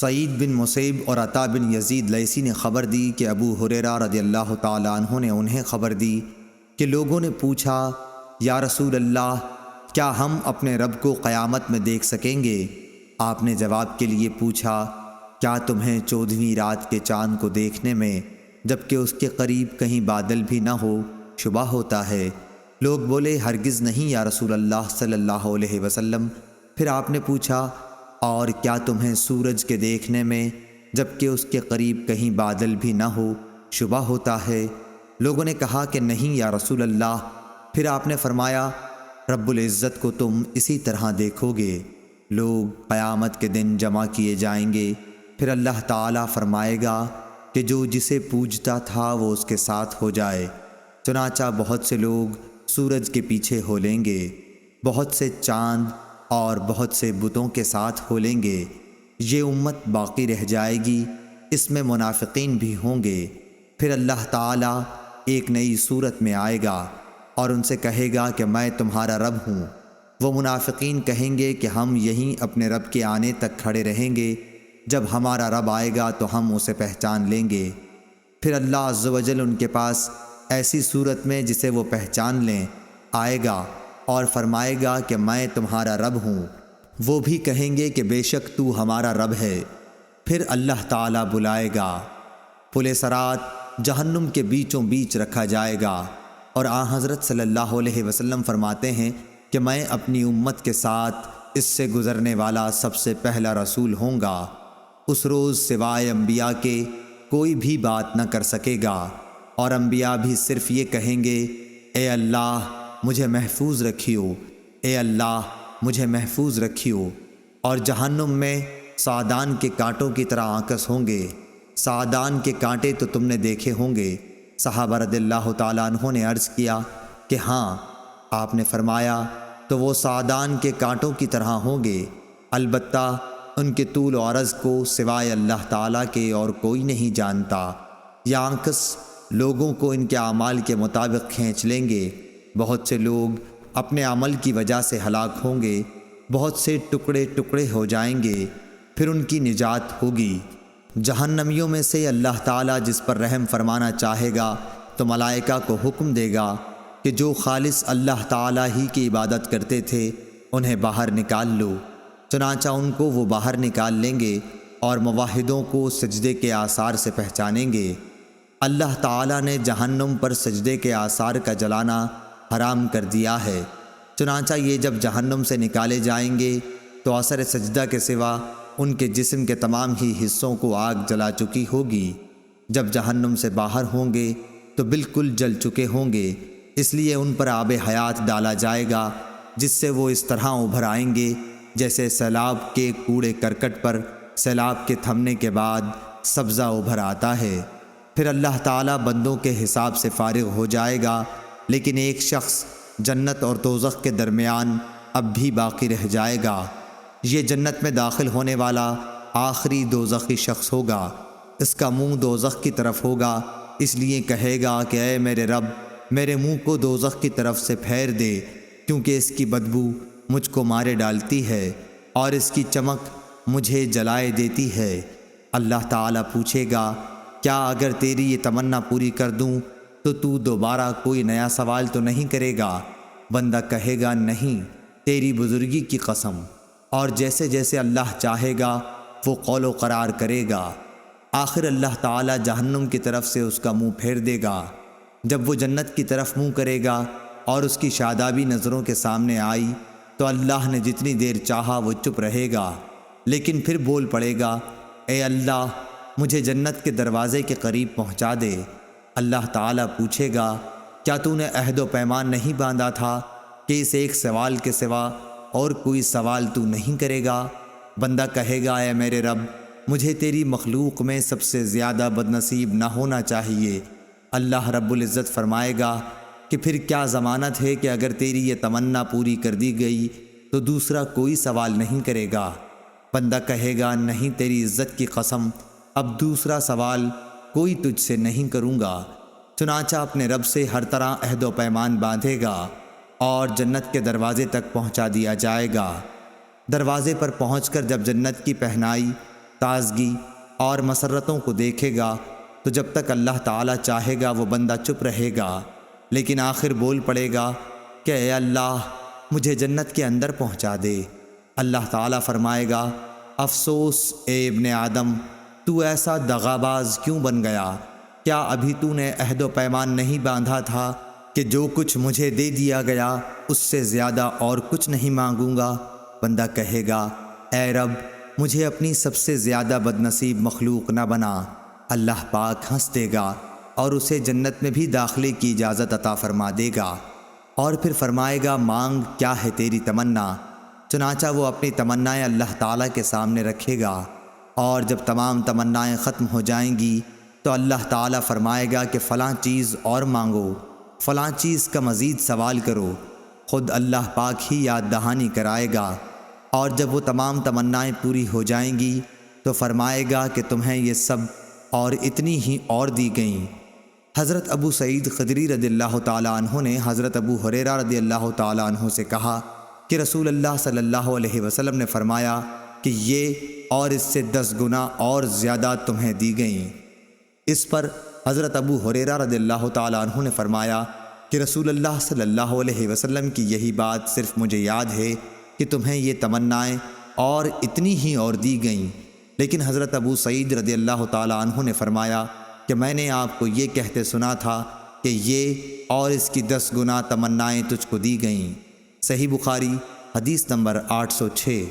سعید بن مسیب اور عطا بن یزید لیثی نے خبر دی کہ ابو ہریرہ رضی اللہ تعالیٰ عنہ نے انہیں خبر دی کہ لوگوں نے پوچھا، یا رسول اللہ، کیا ہم اپنے رب کو قیامت میں دیکھ سکیں گے؟ آپ نے جواب کے لیے پوچھا، کیا تمہیں 14ویں رات کے چاند کو دیکھنے میں جبکہ اس کے قریب کہیں بادل بھی نہ ہو شبہ ہوتا ہے؟ لوگ بولے، ہرگز نہیں یا رسول اللہ صلی اللہ علیہ وسلم۔ پھر آپ نے پوچھا، اور کیا تمہیں سورج کے دیکھنے میں جبکہ اس کے قریب کہیں بادل بھی نہ ہو شبہ ہوتا ہے؟ لوگوں نے کہا کہ نہیں یا رسول اللہ۔ پھر آپ نے فرمایا، رب العزت کو تم اسی طرح دیکھو گے۔ لوگ قیامت کے دن جمع کیے جائیں گے، پھر اللہ تعالیٰ فرمائے گا کہ جو جسے پوجتا تھا وہ اس کے ساتھ ہو جائے۔ چنانچہ بہت سے لوگ سورج کے پیچھے ہو لیں گے، بہت سے چاند اور بہت سے بتوں کے ساتھ ہو لیں گے۔ یہ امت باقی رہ جائے گی، اس میں منافقین بھی ہوں گے۔ پھر اللہ تعالیٰ ایک نئی صورت میں آئے گا اور ان سے کہے گا کہ میں تمہارا رب ہوں۔ وہ منافقین کہیں گے کہ ہم یہیں اپنے رب کے آنے تک کھڑے رہیں گے، جب ہمارا رب آئے گا تو ہم اسے پہچان لیں گے۔ پھر اللہ عز و جل ان کے پاس ایسی صورت میں جسے وہ پہچان لیں آئے گا اور فرمائے گا کہ میں تمہارا رب ہوں۔ وہ بھی کہیں گے کہ بے شک تو ہمارا رب ہے۔ پھر اللہ تعالیٰ بلائے گا، پل صراط جہنم کے بیچوں بیچ رکھا جائے گا، اور حضرت صلی اللہ علیہ وسلم فرماتے ہیں کہ میں اپنی امت کے ساتھ اس سے گزرنے والا سب سے پہلا رسول ہوں گا۔ اس روز سوائے انبیاء کے کوئی بھی بات نہ کر سکے گا، اور انبیاء بھی صرف یہ کہیں گے، اے اللہ مجھے محفوظ رکھیو، اے اللہ مجھے محفوظ رکھیو۔ اور جہنم میں سعدان کے کانٹوں کی طرح آکس ہوں گے۔ سعدان کے کانٹے تو تم نے دیکھے ہوں گے۔ صحابہ رضی اللہ تعالیٰ عنہ نے عرض کیا کہ ہاں۔ آپ نے فرمایا، تو وہ سعدان کے کانٹوں کی طرح ہوں گے، البتہ ان کے طول و عرض کو سوائے اللہ تعالیٰ کے اور کوئی نہیں جانتا۔ یہ آنکس لوگوں کو ان کے اعمال کے مطابق کھینچ لیں گے۔ بہت سے لوگ اپنے عمل کی وجہ سے ہلاک ہوں گے، بہت سے ٹکڑے ٹکڑے ہو جائیں گے، پھر ان کی نجات ہوگی۔ جہنمیوں میں سے اللہ تعالیٰ جس پر رحم فرمانا چاہے گا تو ملائکہ کو حکم دے گا کہ جو خالص اللہ تعالیٰ ہی کی عبادت کرتے تھے انہیں باہر نکال لو۔ چنانچہ ان کو وہ باہر نکال لیں گے اور موحدوں کو سجدے کے آثار سے پہچانیں گے۔ اللہ تعالیٰ نے جہنم پر سجدے کے آثار کا جلانا حرام کر دیا ہے۔ چنانچہ یہ جب جہنم سے نکالے جائیں گے تو اثر سجدہ کے سوا ان کے جسم کے تمام ہی حصوں کو آگ جلا چکی ہوگی۔ جب جہنم سے باہر ہوں گے تو بالکل جل چکے ہوں گے، اس لیے ان پر آب حیات ڈالا جائے گا، جس سے وہ اس طرح ابھر آئیں گے جیسے سیلاب کے کوڑے کرکٹ پر سیلاب کے تھمنے کے بعد سبزہ ابھر آتا ہے۔ پھر اللہ تعالیٰ بندوں کے حساب سے فارغ ہو جائے گا، لیکن ایک شخص جنت اور دوزخ کے درمیان اب بھی باقی رہ جائے گا۔ یہ جنت میں داخل ہونے والا آخری دوزخی شخص ہوگا۔ اس کا منہ دوزخ کی طرف ہوگا، اس لیے کہے گا کہ اے میرے رب، میرے منہ کو دوزخ کی طرف سے پھیر دے، کیونکہ اس کی بدبو مجھ کو مارے ڈالتی ہے اور اس کی چمک مجھے جلائے دیتی ہے۔ اللہ تعالیٰ پوچھے گا، کیا اگر تیری یہ تمنا پوری کر دوں تو دوبارہ کوئی نیا سوال تو نہیں کرے گا؟ بندہ کہے گا، نہیں، تیری بزرگی کی قسم۔ اور جیسے جیسے اللہ چاہے گا وہ قول و قرار کرے گا۔ آخر اللہ تعالیٰ جہنم کی طرف سے اس کا منہ پھیر دے گا۔ جب وہ جنت کی طرف منہ کرے گا اور اس کی شادابی نظروں کے سامنے آئی تو اللہ نے جتنی دیر چاہا وہ چپ رہے گا، لیکن پھر بول پڑے گا، اے اللہ مجھے جنت کے دروازے کے قریب پہنچا دے۔ اللہ تعالیٰ پوچھے گا، کیا تو نے عہد و پیمان نہیں باندھا تھا کہ اس ایک سوال کے سوا اور کوئی سوال تو نہیں کرے گا؟ بندہ کہے گا، اے میرے رب، مجھے تیری مخلوق میں سب سے زیادہ بدنصیب نہ ہونا چاہیے۔ اللہ رب العزت فرمائے گا کہ پھر کیا ضمانت ہے کہ اگر تیری یہ تمنا پوری کر دی گئی تو دوسرا کوئی سوال نہیں کرے گا؟ بندہ کہے گا، نہیں، تیری عزت کی قسم، اب دوسرا سوال کوئی تجھ سے نہیں کروں گا۔ چنانچہ اپنے رب سے ہر طرح عہد و پیمان باندھے گا اور جنت کے دروازے تک پہنچا دیا جائے گا۔ دروازے پر پہنچ کر جب جنت کی پہنائی تازگی اور مسرتوں کو دیکھے گا تو جب تک اللہ تعالیٰ چاہے گا وہ بندہ چپ رہے گا، لیکن آخر بول پڑے گا کہ اے اللہ مجھے جنت کے اندر پہنچا دے۔ اللہ تعالیٰ فرمائے گا افسوس اے ابن آدم، تو ایسا دغاباز کیوں بن گیا؟ کیا ابھی تو نے عہد و پیمان نہیں باندھا تھا کہ جو کچھ مجھے دے دیا گیا اس سے زیادہ اور کچھ نہیں مانگوں گا؟ بندہ کہے گا اے رب مجھے اپنی سب سے زیادہ بدنصیب مخلوق نہ بنا۔ اللہ پاک ہنس دے گا اور اسے جنت میں بھی داخلے کی اجازت عطا فرما دے گا، اور پھر فرمائے گا مانگ کیا ہے تیری تمنا؟ چنانچہ وہ اپنی تمنائیں اللہ تعالیٰ کے سامنے رکھے گا، اور جب تمام تمنائیں ختم ہو جائیں گی تو اللہ تعالیٰ فرمائے گا کہ فلاں چیز اور مانگو، فلاں چیز کا مزید سوال کرو۔ خود اللہ پاک ہی یاد دہانی کرائے گا، اور جب وہ تمام تمنائیں پوری ہو جائیں گی تو فرمائے گا کہ تمہیں یہ سب اور اتنی ہی اور دی گئیں۔ حضرت ابو سعید خدری رضی اللہ تعالیٰ عنہ نے حضرت ابو ہریرہ رضی اللہ تعالیٰ عنہ سے کہا کہ رسول اللہ صلی اللہ علیہ وسلم نے فرمایا کہ یہ اور اس سے 10 گنا اور زیادہ تمہیں دی گئیں۔ اس پر حضرت ابو ہریرہ رضی اللہ تعالیٰ عنہ نے فرمایا کہ رسول اللہ صلی اللہ علیہ وسلم کی یہی بات صرف مجھے یاد ہے کہ تمہیں یہ تمنائیں اور اتنی ہی اور دی گئیں، لیکن حضرت ابو سعید رضی اللہ تعالیٰ عنہ نے فرمایا کہ میں نے آپ کو یہ کہتے سنا تھا کہ یہ اور اس کی 10 گنا تمنائیں تجھ کو دی گئیں۔ صحیح بخاری حدیث نمبر 806۔